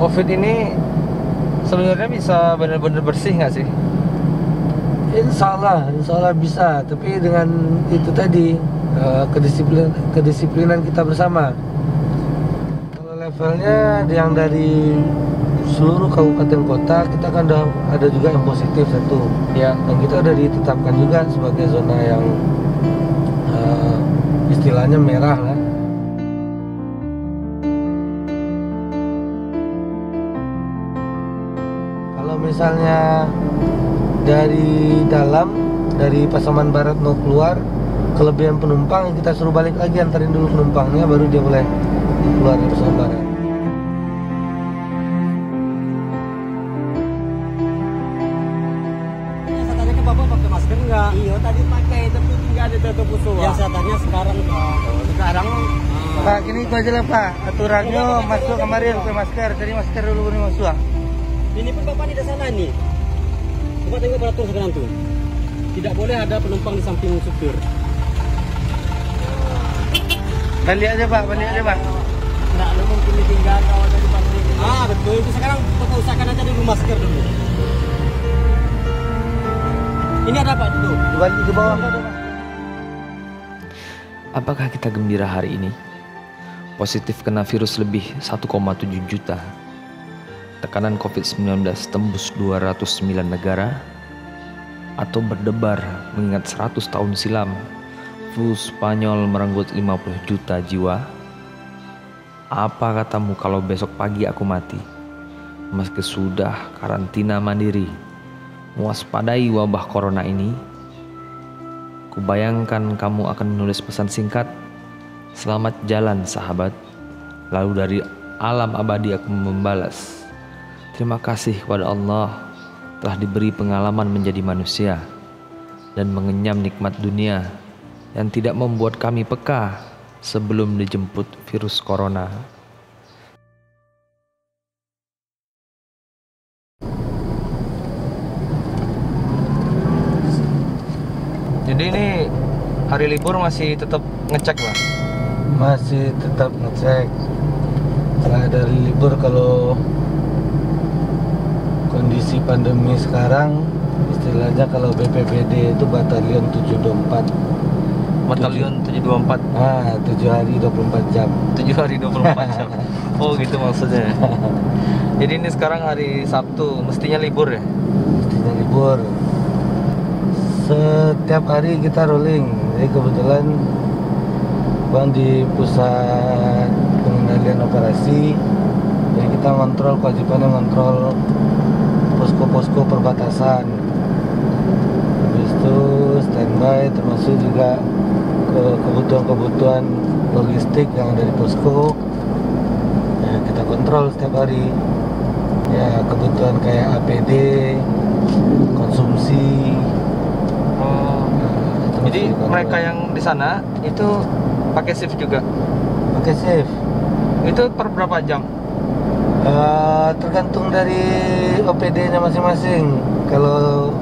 COVID ini sebenarnya bisa benar-benar bersih nggak sih? Insya Allah bisa. Tapi dengan itu tadi kedisiplinan kita bersama. Kalau levelnya yang dari seluruh kabupaten kota, kita kan udah ada juga yang positif satu. Ya. Dan kita udah ditetapkan juga sebagai zona yang istilahnya merah lah. Kalau misalnya dari dalam, dari Pasaman Barat mau keluar, kelebihan penumpang kita suruh balik lagi, antarin dulu penumpangnya, baru dia boleh keluar dari Pasaman Barat. Tadi ke Bapak pakai masker enggak? Iya tadi pakai tapi nggak ada tutup usul. Yang saya tanya sekarang Pak. Sekarang Pak, gini itu aja lah Pak, aturannya masuk kemarin pakai masker, jadi masker dulu baru masuk. Ini pun Bapak di sana nih. Coba tengok peraturan sekarang tuh. Tidak boleh ada penumpang di samping supir. Balik aja Pak, balik aja Pak. nggak lu mungkin ditinggal kalau dari pabrik. Ah betul, itu sekarang Bapak usahakan aja dulu masker dulu. Ini ada Pak tuh. Balik ke bawah. Apakah kita gembira hari ini? Positif kena virus lebih 1,7 juta. Tekanan COVID-19 tembus 209 negara. Atau berdebar mengingat 100 tahun silam flu Spanyol merenggut 50 juta jiwa. Apa katamu kalau besok pagi aku mati? Meski sudah karantina mandiri, mewaspadai wabah corona ini. Kubayangkan kamu akan menulis pesan singkat, "Selamat jalan sahabat." Lalu dari alam abadi aku membalas, "Terima kasih kepada Allah telah diberi pengalaman menjadi manusia dan mengenyam nikmat dunia yang tidak membuat kami peka sebelum dijemput virus corona." Jadi ini hari libur masih tetap ngecek lah. Masih tetap ngecek. Nggak ada libur kalau kondisi pandemi sekarang, istilahnya kalau BPBD itu batalion 724. Batalion 724. 7 hari 24 jam. 7 hari 24 jam. Oh gitu maksudnya. Jadi ini sekarang hari Sabtu, mestinya libur ya? Mestinya libur. Setiap hari kita rolling. Jadi kebetulan Bang di pusat pengendalian operasi, jadi kita ngontrol, kewajibannya ngontrol posko-posko perbatasan. Habis itu standby, termasuk juga kebutuhan-kebutuhan logistik yang ada di posko. Ya, kita kontrol setiap hari. Ya, kebutuhan kayak APD, konsumsi. Jadi mereka yang di sana itu pakai shift juga? Pakai shift. Itu per berapa jam? Tergantung dari OPD-nya masing-masing. Kalau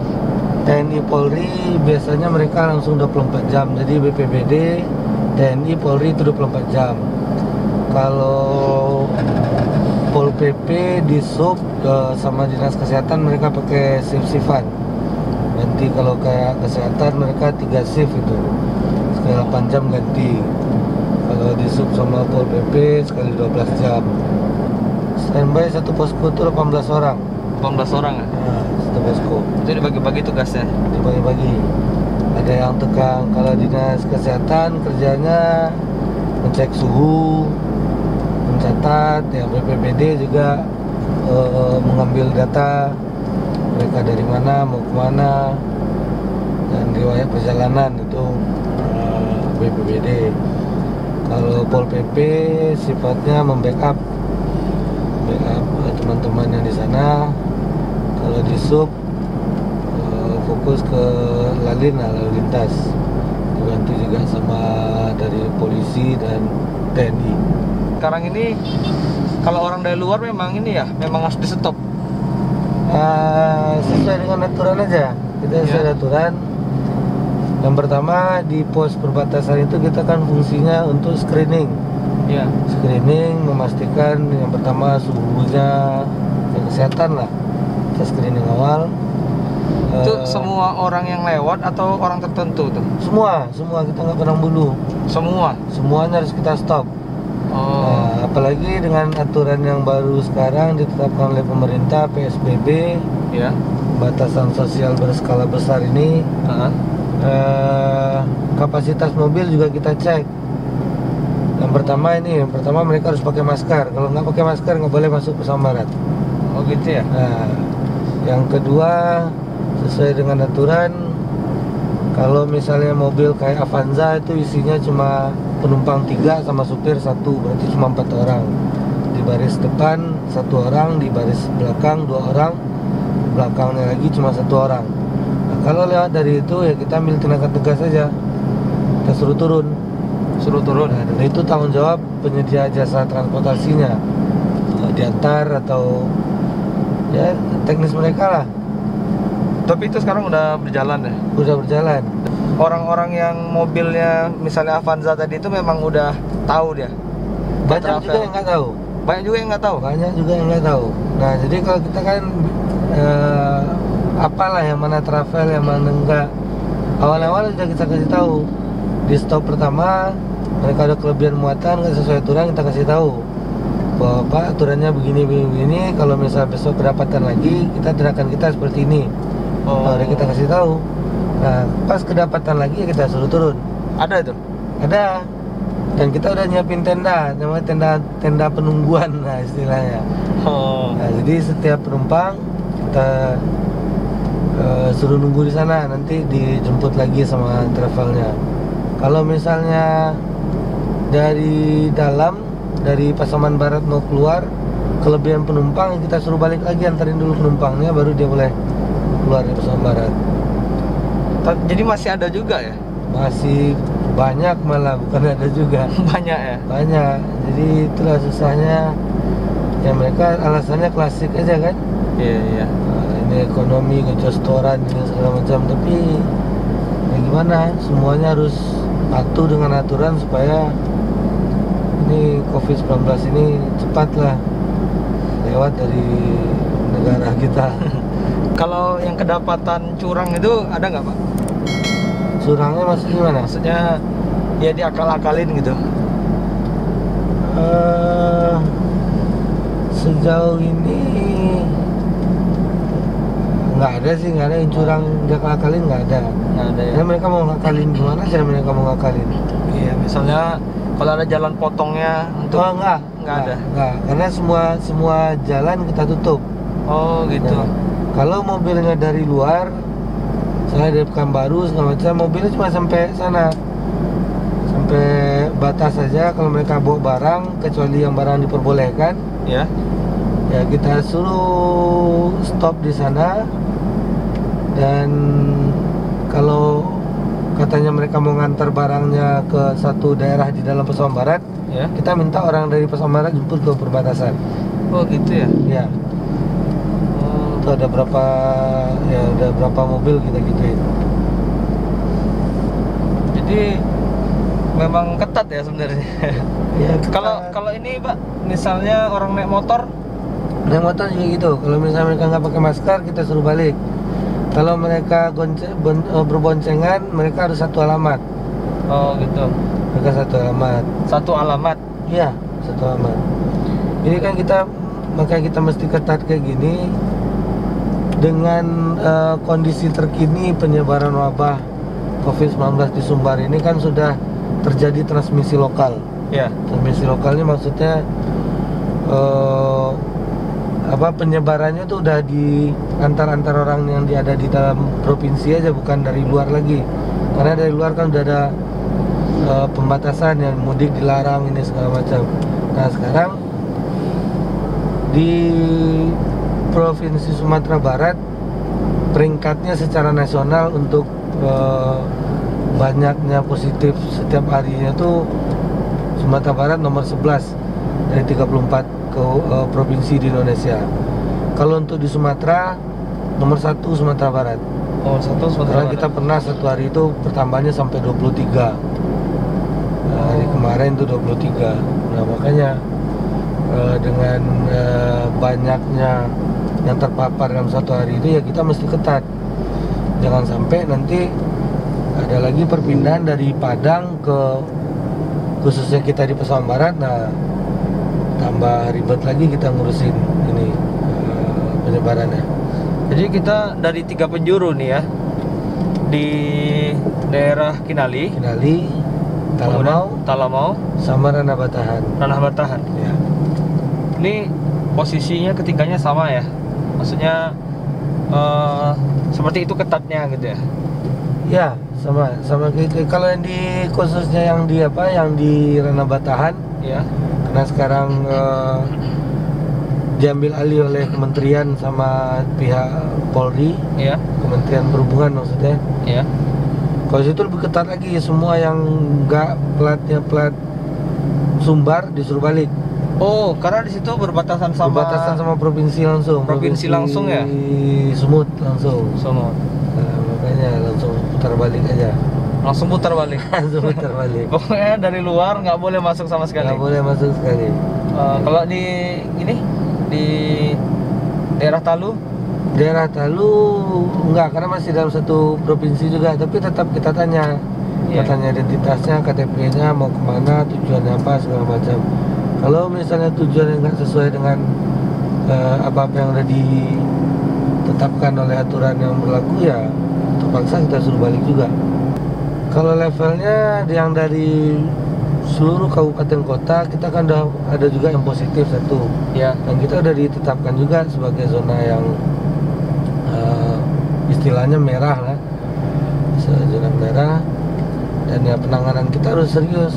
TNI Polri biasanya mereka langsung 24 jam. Jadi BPBD, TNI Polri itu 24 jam. Kalau Pol PP di sub sama dinas kesehatan mereka pakai shift-shiftan. Nanti kalau kayak kesehatan mereka 3 shift itu, sekali 8 jam ganti. Kalau di sub sama Pol PP sekali 12 jam. Standby satu posko itu 18 orang. 18 orang ya? Nah, satu posko. Itu dibagi-bagi tugasnya? Dibagi-bagi. Ada yang tekan, kalau dinas kesehatan kerjanya ngecek suhu, mencatat. Yang BPBD juga mengambil data mereka dari mana, mau kemana, dan riwayat perjalanan itu BPBD. Kalau Pol PP sifatnya membackup teman-teman yang di sana. Kalau di sub fokus ke lalu lintas, dibantu juga sama dari polisi dan TNI. Sekarang ini kalau orang dari luar memang ini ya, memang harus di stop. Sesuai dengan aturan aja. Kita sesuai aturan. Yang pertama di pos perbatasan itu kita kan fungsinya untuk screening. Ya. Screening, memastikan yang pertama suhunya, kesehatan lah, kita screening awal. Itu semua orang yang lewat atau orang tertentu tuh? Semua kita nggak pandang bulu. Semuanya harus kita stop. Nah, apalagi dengan aturan yang baru sekarang ditetapkan oleh pemerintah, PSBB, Ya. batasan sosial berskala besar ini. Kapasitas mobil juga kita cek. Yang pertama mereka harus pakai masker. Kalau nggak pakai masker nggak boleh masuk Pesawat Barat. Oh gitu ya. Nah, yang kedua sesuai dengan aturan, kalau misalnya mobil kayak Avanza itu isinya cuma penumpang 3 sama supir 1, berarti cuma 4 orang. Di baris depan 1 orang, di baris belakang 2 orang, belakangnya lagi cuma 1 orang. Nah, kalau lewat dari itu ya kita ambil tindakan tegas saja, kita suruh turun. Nah, dan itu tanggung jawab penyedia jasa transportasinya, diantar atau ya teknis mereka lah. Tapi itu sekarang udah berjalan ya? Udah berjalan. Orang-orang yang mobilnya misalnya Avanza tadi itu memang udah tahu dia? Banyak juga yang nggak tahu. Banyak juga yang nggak tahu? Banyak juga yang nggak tahu. Nah, jadi kalau kita kan apalah yang mana travel, yang mana enggak. Awal-awal sudah kita kasih tahu. Di stop pertama mereka ada kelebihan muatan nggak sesuai aturan, kita kasih tahu bahwa Pak aturannya begini. Kalau misal besok kedapatan lagi, tindakan kita seperti ini. Nah, kita kasih tahu. Nah, pas kedapatan lagi kita suruh turun. Ada itu? Ada. Dan kita udah nyiapin tenda, namanya tenda penungguan, nah istilahnya. Nah, jadi setiap penumpang kita suruh nunggu di sana, nanti dijemput lagi sama travelnya. Kalau misalnya dari dalam, dari Pasaman Barat mau keluar, kelebihan penumpang kita suruh balik lagi, antarin dulu penumpangnya, baru dia boleh keluar dari Pasaman Barat. Jadi masih ada juga ya? Masih banyak, malah bukan ada juga. Banyak ya? Banyak. Jadi itulah susahnya. Ya mereka alasannya klasik aja kan. Iya. Nah, ini ekonomi, kecostoran, ini segala macam. Tapi ya gimana? Semuanya harus patuh dengan aturan supaya ini COVID-19 ini cepatlah lewat dari negara kita. Kalau yang kedapatan curang itu ada nggak Pak? Curangnya maksudnya gimana? Maksudnya ya diakal-akalin gitu? Sejauh ini nggak ada sih, nggak ada yang curang diakal-akalin, nggak ada. Nggak ada ya? Ya mereka mau ngakalin gimana sih mereka mau ngakalin? Iya, misalnya kalau ada jalan potongnya untuk Nggak ada. Nggak, karena semua jalan kita tutup. Oh gitu. Nah, kalau mobilnya dari luar, saya dari Pekanbaru segala macam, mobilnya cuma sampai sana, sampai batas saja. Kalau mereka bawa barang, kecuali yang barang diperbolehkan, Ya. ya kita suruh stop di sana. Dan kalau katanya mereka mau ngantar barangnya ke satu daerah di dalam Pasaman Barat, Ya. kita minta orang dari Pasaman Barat jemput ke perbatasan. Oh gitu ya. Ya, itu ada berapa mobil kita gituin. Jadi memang ketat ya sebenarnya. Ya, Kalau ini Pak, misalnya orang naik motor, naik motor juga gitu. Kalau misalnya mereka nggak pakai masker, kita suruh balik. Kalau mereka berboncengan, mereka harus satu alamat. oh gitu. Mereka satu alamat. Satu alamat. Iya, satu alamat. Ini kan makanya kita mesti ketat kayak gini. Dengan kondisi terkini penyebaran wabah COVID-19 di Sumbar ini kan sudah terjadi transmisi lokal. Ya. Transmisi lokalnya maksudnya penyebarannya tuh udah di antar orang yang ada di dalam provinsi aja, bukan dari luar lagi. Karena dari luar kan udah ada pembatasan, yang mudik dilarang ini segala macam. Nah sekarang di Provinsi Sumatera Barat peringkatnya secara nasional untuk banyaknya positif setiap harinya tuh Sumatera Barat nomor 11 dari 34 provinsi di Indonesia. Kalau untuk di Sumatera nomor 1 Sumatera Barat. Nomor 1 Sumatera Karena Barat. kita pernah satu hari itu pertambahannya sampai 23. Hari kemarin itu 23. Nah makanya dengan banyaknya yang terpapar dalam satu hari itu ya kita mesti ketat. Jangan sampai nanti ada lagi perpindahan dari Padang ke khususnya kita di Pasaman Barat. Nah tambah ribet lagi kita ngurusin ini penyebarannya. Jadi kita dari 3 penjuru nih ya, di daerah Kinali, Talamau, sama Ranah Batahan. Ranah Batahan. Ya. Ini posisinya ketiganya sama ya, maksudnya seperti itu ketatnya gitu ya. Ya, sama gitu. Kalau yang di khususnya yang di Ranah Batahan, Ya. karena sekarang diambil alih oleh kementerian sama pihak Polri, Ya. Kementerian Perhubungan maksudnya. Ya. Kalau situ lebih ketat lagi, semua yang nggak platnya plat Sumbar disuruh balik. Oh, karena di situ berbatasan sama provinsi langsung. Provinsi langsung ya? Sumut langsung. Sumut. Nah, makanya langsung putar balik aja. Langsung putar balik. Langsung putar balik. Pokoknya dari luar nggak boleh masuk sama sekali. Nggak boleh masuk sekali. Kalau di ini di daerah Talu, Daerah Talu enggak, karena masih dalam satu provinsi juga, tapi tetap kita tanya. Kita Iya. tanya identitasnya, KTP-nya, mau kemana, tujuannya apa, segala macam. Kalau misalnya tujuannya nggak sesuai dengan apa-apa yang udah ditetapkan oleh aturan yang berlaku, ya terpaksa kita suruh balik juga. Kalau levelnya yang dari seluruh kabupaten kota, kita kan udah ada juga yang positif 1. ya. Dan kita udah ditetapkan juga sebagai zona yang istilahnya merah lah, zona merah. Dan ya penanganan kita harus serius,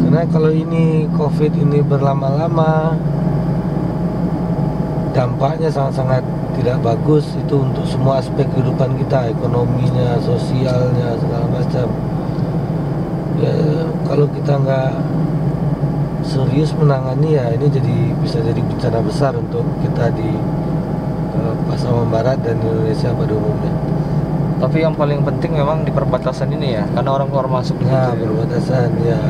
karena kalau ini COVID ini berlama-lama, dampaknya sangat-sangat tidak bagus itu untuk semua aspek kehidupan kita, ekonominya, sosialnya, segala macam. Ya kalau kita nggak serius menangani, ya ini bisa jadi bencana besar untuk kita di Pasaman Barat dan Indonesia pada umumnya. Tapi yang paling penting memang di perbatasan ini ya, karena orang keluar masuk di Nah, situ ya. perbatasan ya.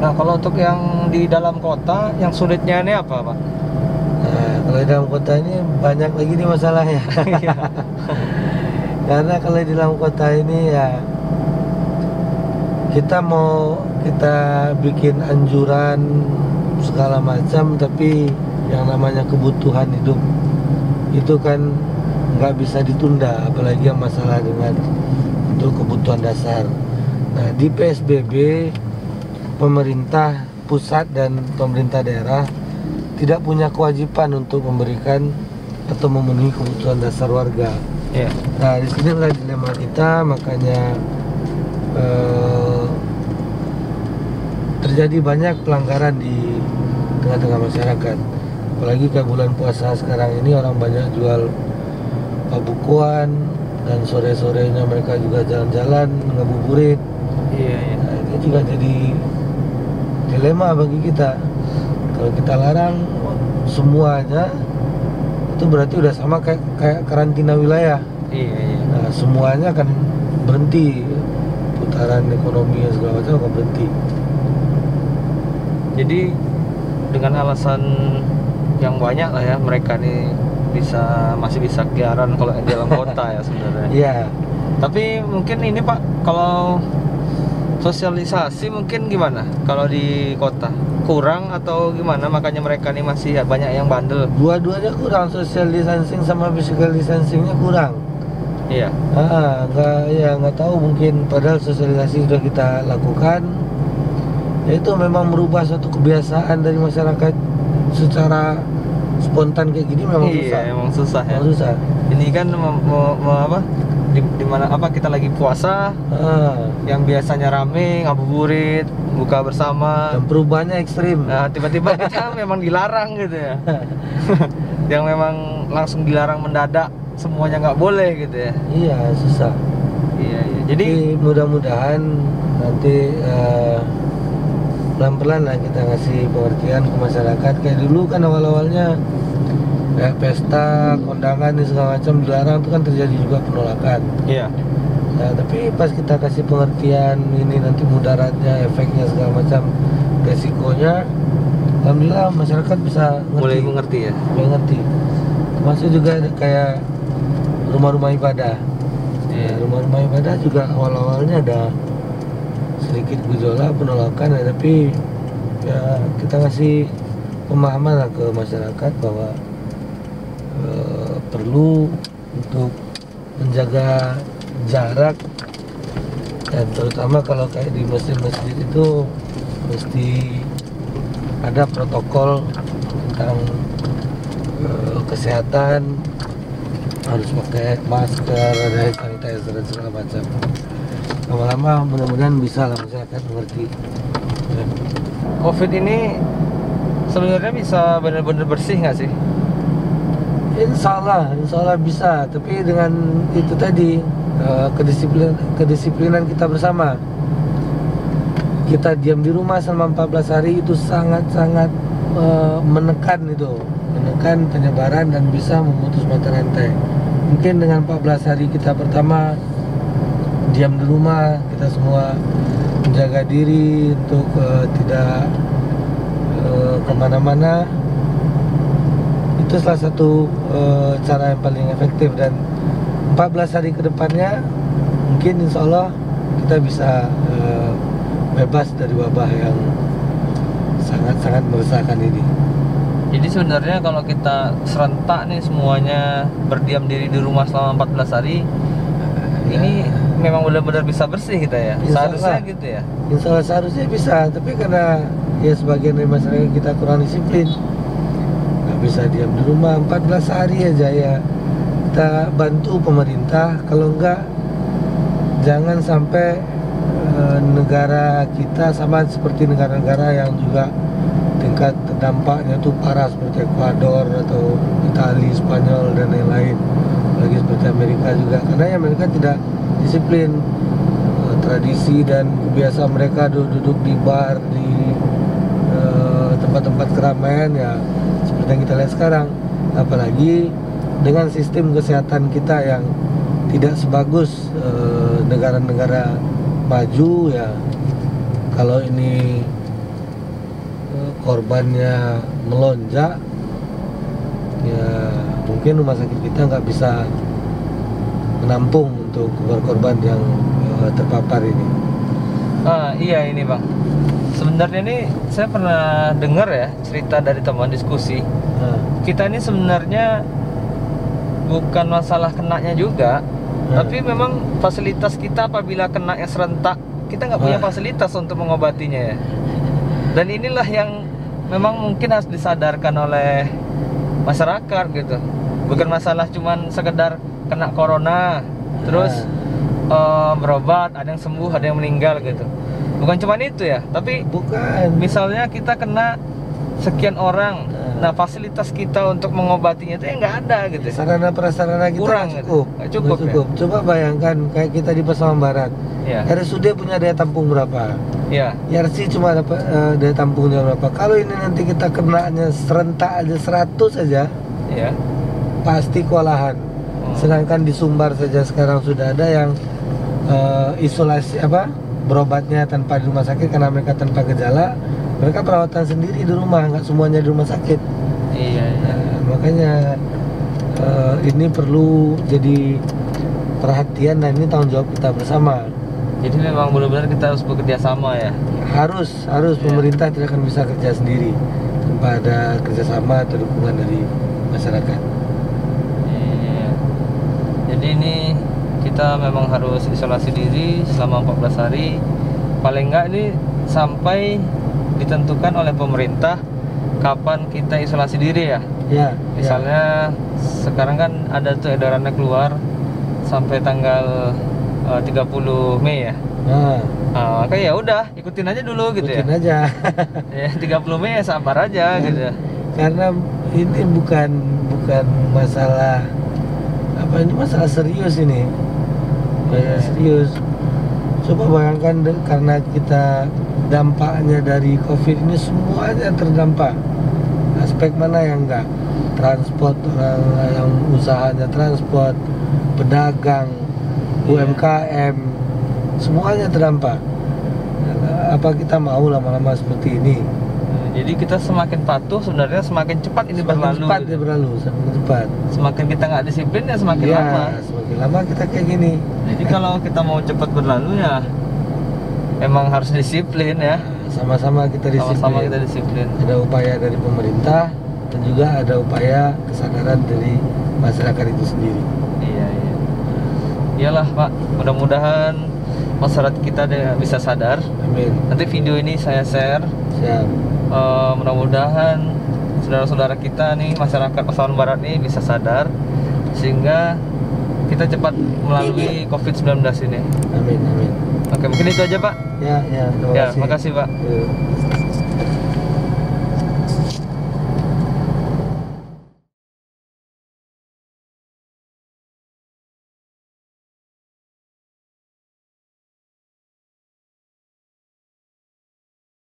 Nah, kalau untuk yang di dalam kota, yang sulitnya ini apa, Pak? Nah, kalau di dalam kota ini banyak lagi nih masalahnya. Karena kalau di dalam kota ini ya kita bikin anjuran segala macam, tapi yang namanya kebutuhan hidup itu kan nggak bisa ditunda, apalagi yang masalah dengan untuk kebutuhan dasar. Nah, di PSBB pemerintah pusat dan pemerintah daerah tidak punya kewajiban untuk memberikan atau memenuhi kebutuhan dasar warga. Iya. Nah, di sinilah dilema kita, makanya terjadi banyak pelanggaran di tengah-tengah masyarakat. Apalagi kayak bulan puasa sekarang ini, orang banyak jual pabukuan, dan sore-sorenya mereka juga jalan-jalan ngabuburit. Iya. Nah, ini juga jadi dilema bagi kita. Kalau kita larang semuanya, itu berarti udah sama kayak karantina wilayah. Iya. Nah, semuanya akan berhenti, putaran ekonomi dan segala macam akan berhenti. Jadi dengan alasan yang banyak lah ya, mereka nih masih bisa keliaran kalau di dalam kota ya sebenarnya. Iya. Tapi mungkin ini Pak, kalau sosialisasi mungkin gimana? Kalau di kota kurang atau gimana? Makanya mereka nih masih banyak yang bandel. Dua-duanya kurang, social distancing sama physical distancingnya kurang. Iya. Nggak tahu, mungkin padahal sosialisasi sudah kita lakukan. Itu memang merubah suatu kebiasaan dari masyarakat secara spontan kayak gini memang susah. Iya, emang susah ya. Memang susah. Ini kan mau apa? Di mana apa kita lagi puasa, yang biasanya rame ngabuburit, buka bersama. Dan perubahannya ekstrim. Nah, tiba-tiba kita memang dilarang gitu ya. Yang memang langsung dilarang mendadak, semuanya nggak boleh gitu ya. Iya, susah. Iya. Jadi mudah-mudahan nanti pelan-pelan lah kita ngasih pengertian ke masyarakat. Kayak dulu kan awal-awalnya kayak pesta, kondangan dan segala macam dilarang, itu kan terjadi juga penolakan. iya. Nah, tapi pas kita kasih pengertian ini nanti mudaratnya, efeknya segala macam, resikonya, alhamdulillah masyarakat bisa Mulai mengerti ya. mulai ngerti. Termasuk juga ada kayak rumah-rumah ibadah. Ya, rumah-rumah ibadah juga awal-awalnya ada sedikit gejolak penolakan ya, tapi ya kita ngasih pemahaman lah ke masyarakat bahwa perlu untuk menjaga jarak, dan terutama kalau kayak di masjid-masjid itu mesti ada protokol tentang kesehatan, harus pakai masker, ada hand sanitizer dan segala macam. Lama-lama mudah-mudahan bisa lah masyarakat mengerti. Ya. Covid ini sebenarnya bisa benar-benar bersih nggak sih? Insya Allah bisa, tapi dengan itu tadi kedisiplinan kita bersama. Kita diam di rumah selama 14 hari itu sangat-sangat menekan penyebaran dan bisa memutus mata rantai. Mungkin dengan 14 hari kita pertama diam di rumah, kita semua menjaga diri untuk tidak kemana-mana. Itu salah satu cara yang paling efektif, dan 14 hari ke depannya mungkin insya Allah kita bisa bebas dari wabah yang sangat-sangat meresahkan ini. Jadi sebenarnya kalau kita serentak nih semuanya berdiam diri di rumah selama 14 hari, ini memang benar-benar bisa bersih kita ya. Seharusnya gitu ya. Insya Allah seharusnya bisa, tapi karena ya sebagian dari masyarakat kita kurang disiplin, nggak bisa diam di rumah 14 hari aja ya. Kita bantu pemerintah, kalau enggak jangan sampai negara kita sama seperti negara-negara yang juga tingkat terdampaknya tuh parah seperti Ekuador atau Italia, Spanyol dan lain-lain, lagi seperti Amerika juga, karena ya mereka tidak disiplin tradisi dan kebiasaan mereka duduk di bar, di tempat-tempat keramaian ya seperti yang kita lihat sekarang. Apalagi dengan sistem kesehatan kita yang tidak sebagus negara-negara maju ya, kalau ini korbannya melonjak ya mungkin rumah sakit kita nggak bisa menampung untuk korban yang terpapar ini. Iya ini bang, sebenarnya ini saya pernah dengar ya cerita dari teman diskusi. Kita ini sebenarnya bukan masalah kenanya juga, tapi memang fasilitas kita apabila kena yang serentak, kita nggak punya fasilitas untuk mengobatinya ya. Dan inilah yang memang mungkin harus disadarkan oleh masyarakat gitu. Bukan masalah cuman sekedar kena corona terus berobat, ada yang sembuh, ada yang meninggal gitu. Bukan cuman itu ya, tapi bukan. Misalnya kita kena sekian orang, nah fasilitas kita untuk mengobatinya itu ya nggak ada gitu. Sarana prasarana kita kurang nggak gitu. cukup. Ya? Coba bayangkan kayak kita di Pasaman Barat. Ya. RSUD punya daya tampung berapa? Ya. YRC cuma dapat daya tampungnya berapa? Kalau ini nanti kita kenanya serentak aja 100 aja, Ya. pasti kewalahan. Sedangkan di Sumbar saja sekarang sudah ada yang isolasi berobatnya tanpa di rumah sakit karena mereka tanpa gejala, mereka perawatan sendiri di rumah, nggak semuanya di rumah sakit. Iya. Makanya ini perlu jadi perhatian dan ini tanggung jawab kita bersama. Jadi memang benar-benar kita harus bekerja sama ya. Harus pemerintah tidak akan bisa kerja sendiri tanpa ada kerjasama atau dukungan dari masyarakat. Iya. Jadi ini kita memang harus isolasi diri selama 14 hari. Paling enggak ini sampai ditentukan oleh pemerintah kapan kita isolasi diri ya. Ya. Misalnya sekarang kan ada tuh edarannya keluar sampai tanggal 30 Mei ya. Kayak ya udah ikutin aja dulu gitu ya. Ikutin aja. Ya 30 Mei ya sabar aja gitu. Karena ini bukan masalah ini masalah serius ini. Masalah serius. Coba bayangkan karena kita dampaknya dari Covid ini semuanya terdampak. Aspek mana yang enggak? Transport, orang yang usahanya transport, pedagang, UMKM, semuanya terdampak. Apa kita mau lama-lama seperti ini? Jadi kita semakin patuh sebenarnya semakin cepat ini Semakin berlalu. cepat gitu. dia berlalu, semakin cepat. Semakin kita nggak disiplin ya semakin Iya, lama. semakin lama kita kayak gini. Jadi kalau kita mau cepat berlalu ya emang harus disiplin ya. Sama-sama kita disiplin. Sama-sama kita disiplin. Ada upaya dari pemerintah dan juga ada upaya kesadaran dari masyarakat itu sendiri. Iya, iya. Iyalah Pak, mudah-mudahan masyarakat kita bisa sadar. Amin. Nanti video ini saya share. Siap. Mudah-mudahan saudara-saudara kita nih masyarakat Pasaman Barat nih bisa sadar sehingga kita cepat melalui COVID-19 ini. Amin, amin. Oke, mungkin itu aja Pak. Ya, terima Ya, kasih. makasih Pak. Ya.